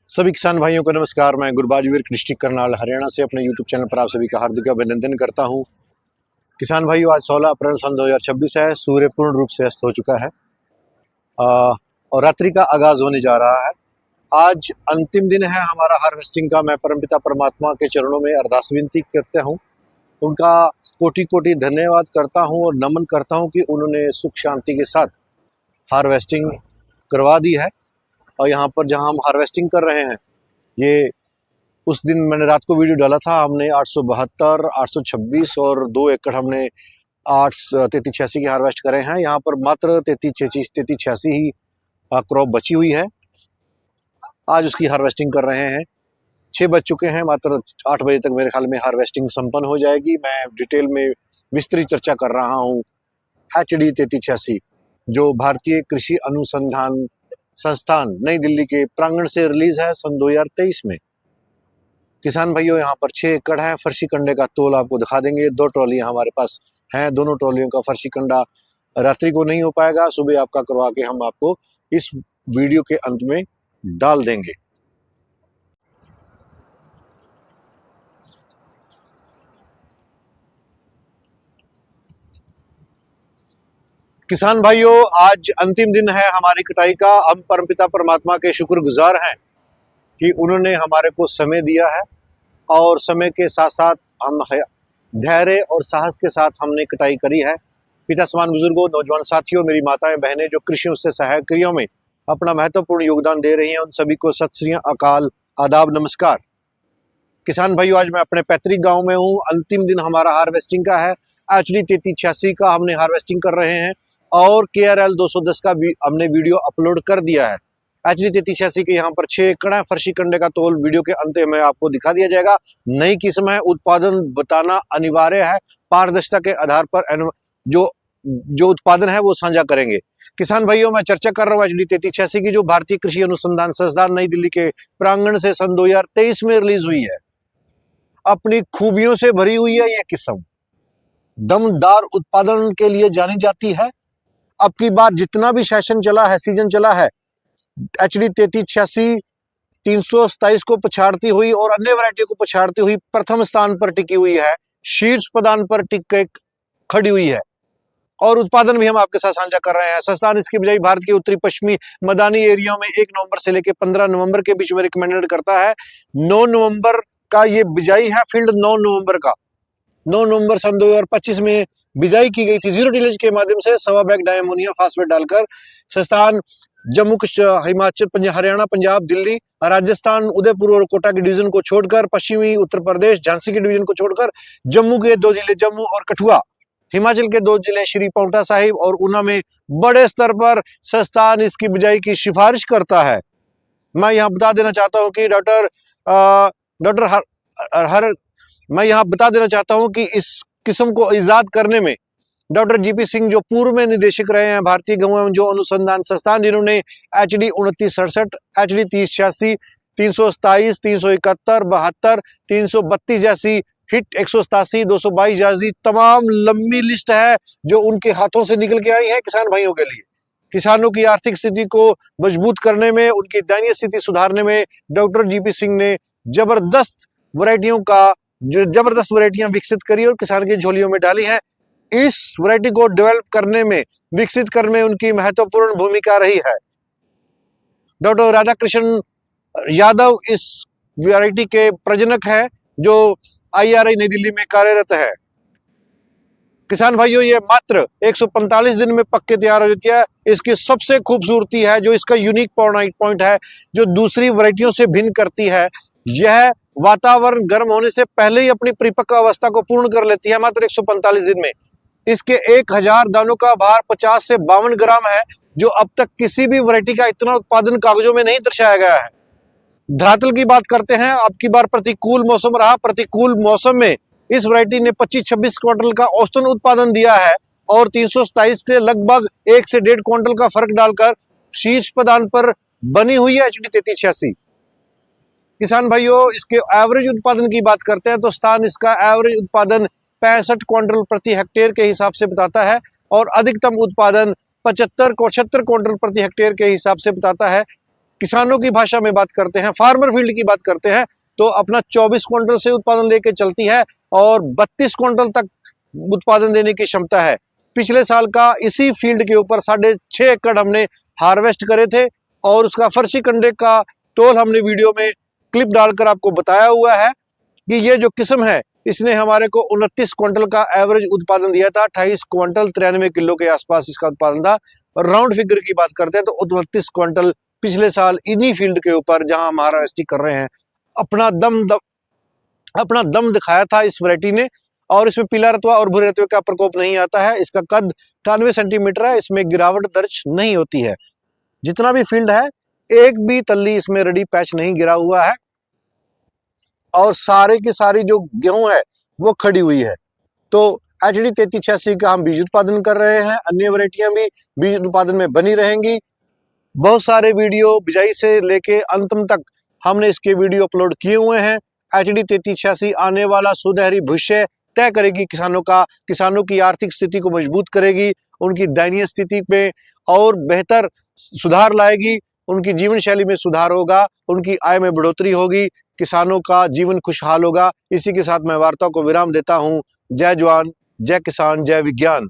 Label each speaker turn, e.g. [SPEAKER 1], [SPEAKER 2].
[SPEAKER 1] सभी किसान भाइयों को नमस्कार। मैं गुरबाज वीर डिस्ट्रिक्ट करनाल हरियाणा से अपने यूट्यूब चैनल पर आप सभी का हार्दिक अभिनंदन करता हूं। किसान भाइयों, आज 16 अप्रैल सन 2026 है। सूर्य पूर्ण रूप से अस्त हो चुका है और रात्रि का आगाज होने जा रहा है। आज अंतिम दिन है हमारा हार्वेस्टिंग का। मैं परमपिता परमात्मा के चरणों में अरदास विनती करता हूँ, उनका कोटि कोटि धन्यवाद करता हूँ और नमन करता हूँ कि उन्होंने सुख शांति के साथ हार्वेस्टिंग करवा दी है। और यहाँ पर जहाँ हम हार्वेस्टिंग कर रहे हैं, ये उस दिन मैंने रात को वीडियो डाला था। हमने 872, 826 और 2 एकड़ हमने 3386 की हार्वेस्ट करे हैं। यहाँ पर मात्र 3386 ही क्रॉप बची हुई है। आज उसकी हार्वेस्टिंग कर रहे हैं। 6 बज चुके हैं, मात्र 8 बजे तक मेरे ख्याल में हार्वेस्टिंग संपन्न हो जाएगी। मैं डिटेल में विस्तृत चर्चा कर रहा हूँ HD 3386, जो भारतीय कृषि अनुसंधान संस्थान नई दिल्ली के प्रांगण से रिलीज है सन 2023 में। किसान भाइयों, यहाँ पर 6 एकड़ है। फर्शी कंडे का तोल आपको दिखा देंगे। 2 ट्रॉलियाँ हमारे पास हैं। दोनों ट्रॉलियों का फर्शी कंडा रात्रि को नहीं हो पाएगा, सुबह आपका करवा के हम आपको इस वीडियो के अंत में डाल देंगे। किसान भाइयों, आज अंतिम दिन है हमारी कटाई का। हम परमपिता परमात्मा के शुक्रगुजार हैं कि उन्होंने हमारे को समय दिया है और समय के साथ साथ हम धैर्य और साहस के साथ हमने कटाई करी है। पिता समान बुजुर्गों, नौजवान साथियों, मेरी माताएं बहनें जो कृषि से सहायक क्रियाओं में अपना महत्वपूर्ण योगदान दे रही हैं, उन सभी को सत श्री अकाल, आदाब, नमस्कार। किसान भाइयों, आज मैं अपने पैतृक गांव में हूं। अंतिम दिन हमारा हार्वेस्टिंग का है। HD 3386 का हमने हार्वेस्टिंग कर रहे हैं और KRL 210 का भी हमने वीडियो अपलोड कर दिया है। HD 3386 के यहाँ पर 6 एकड़ है। फर्शी कंडे का तोल वीडियो के अंत में आपको दिखा दिया जाएगा। नई किस्म है, उत्पादन बताना अनिवार्य है। पारदर्शिता के आधार पर जो उत्पादन है वो साझा करेंगे। किसान भाइयों, मैं चर्चा कर रहा हूँ HD 3386 की, जो भारतीय कृषि अनुसंधान संस्थान नई दिल्ली के प्रांगण से सन 2023 में रिलीज हुई है। अपनी खूबियों से भरी हुई है ये किस्म। दमदार उत्पादन के लिए जानी जाती है। अब की बार जितना भी सेशन चला है, सीजन चला है, HD 3386 327 को पछाड़ती हुई और अन्य वैरायटियों को पछाड़ती हुई प्रथम स्थान पर टिकी हुई है। शीर्ष पदान पर टिक के खड़ी हुई है और उत्पादन भी हम आपके साथ साझा कर रहे हैं। संस्थान इसकी बिजाई भारत के उत्तरी पश्चिमी मैदानी एरिया में 1 नवंबर से लेकर 15 नवंबर के बीच में रिकमेंडेड करता है। 9 नवंबर का ये बिजाई है। फील्ड 9 नवंबर का 9 नवंबर सन 2025 में बिजाई की गई थी। जीरो टिलेज के माध्यम से 1.25 बैग डायमोनियम फास्फेट डालकर। संस्थान जम्मू, हिमाचल, हरियाणा, पंजाब, दिल्ली, राजस्थान, उदयपुर और कोटा के डिवीजन को छोड़कर, पश्चिमी उत्तर प्रदेश, झांसी के डिवीजन को छोड़कर, जम्मू के 2 जिले जम्मू और कठुआ, हिमाचल के 2 जिले श्री पांवटा साहिब और ऊना में बड़े स्तर पर संस्थान इसकी बिजाई की सिफारिश करता है। मैं यहाँ बता देना चाहता हूँ कि मैं यहाँ बता देना चाहता हूँ कि इस किस्म को इजाद करने में डॉक्टर GP सिंह, जो पूर्व में निदेशक रहे हैं भारतीय गेहूं एवं जो अनुसंधान संस्थान, जिन्होंने HD 2967, HD 3086, 327, 371, 72, 332 जैसी हिट, 187, 222 जैसी तमाम लंबी लिस्ट है जो उनके हाथों से निकल के आई है किसान भाइयों के लिए। किसानों की आर्थिक स्थिति को मजबूत करने में, उनकी दयनीय स्थिति सुधारने में डॉक्टर GP सिंह ने जबरदस्त वैरायटियां विकसित करी और किसान की झोलियों में डाली हैं। इस वैरायटी को डेवलप करने में, विकसित करने में उनकी महत्वपूर्ण भूमिका रही है। डॉक्टर राधा कृष्ण यादव इस वैरायटी के प्रजनक है, जो IRI नई दिल्ली में कार्यरत है। किसान भाइयों, ये मात्र 145 दिन में पक के तैयार हो जाती है। इसकी सबसे खूबसूरती है, जो इसका यूनिक पॉइंट है, जो दूसरी वैरायटियों से भिन्न करती है, यह वातावरण गर्म होने से पहले ही अपनी परिपक्व अवस्था को पूर्ण कर लेती है मात्र 145 दिन में। इसके 1000 दानों का भार 50 से 52 ग्राम है, जो अब तक किसी भी वैरायटी का इतना उत्पादन कागजों में नहीं दर्शाया गया है। धरातल की बात करते हैं। अब की बार प्रतिकूल मौसम रहा। प्रतिकूल मौसम में इस वैरायटी ने 25-26 क्विंटल का औसतन उत्पादन दिया है और 327 से लगभग 1 से 1.5 क्विंटल का फर्क डालकर शीर्ष पदान पर बनी हुई है HD 3386। किसान भाइयों, इसके एवरेज उत्पादन की बात करते हैं तो स्थान इसका एवरेज उत्पादन 65 क्विंटल प्रति हेक्टेयर के हिसाब से बताता है और अधिकतम उत्पादन 75-76 क्विंटल प्रति हेक्टेयर के हिसाब से बताता है। किसानों की भाषा में बात करते हैं, फार्मर फील्ड की बात करते हैं, तो अपना 24 क्विंटल से उत्पादन लेके चलती है और 32 क्विंटल तक उत्पादन देने की क्षमता है। पिछले साल का इसी फील्ड के ऊपर 6.5 एकड़ हमने हार्वेस्ट करे थे और उसका फर्शी कंडे का तोल हमने वीडियो में क्लिप डालकर आपको बताया हुआ है कि ये जो किस्म है इसने हमारे को 29 क्विंटल का एवरेज उत्पादन दिया था। 28 क्विंटल 93 किलो के आसपास इसका उत्पादन था। और राउंड फिगर की बात करते हैं तो 29 क्विंटल पिछले साल इन्हीं फील्ड के ऊपर जहां हम हार्वेस्टिंग कर रहे हैं अपना दम दिखाया था इस वैरायटी ने। और इसमें पीला रतवा और भूरे रतवे का प्रकोप नहीं आता है। इसका कद 93 सेंटीमीटर है। इसमें गिरावट दर्ज नहीं होती है। जितना भी फील्ड है एक भी तल्ली इसमें रेडी पैच नहीं गिरा हुआ है और सारे की सारी जो गेहूं है वो खड़ी हुई है। तो HD 3386 का हम बीज उत्पादन कर रहे हैं। अन्य वैरायटियां भी बीज उत्पादन में बनी रहेंगी। बहुत सारे वीडियो बिजाई से लेके अंतिम तक हमने इसके वीडियो अपलोड किए हुए हैं। HD 3386 आने वाला सुनहरी भविष्य तय करेगी किसानों की आर्थिक स्थिति को मजबूत करेगी, उनकी दयनीय स्थिति पे और बेहतर सुधार लाएगी, उनकी जीवन शैली में सुधार होगा, उनकी आय में बढ़ोतरी होगी, किसानों का जीवन खुशहाल होगा। इसी के साथ मैं वार्ता को विराम देता हूं। जय जवान, जय किसान, जय विज्ञान।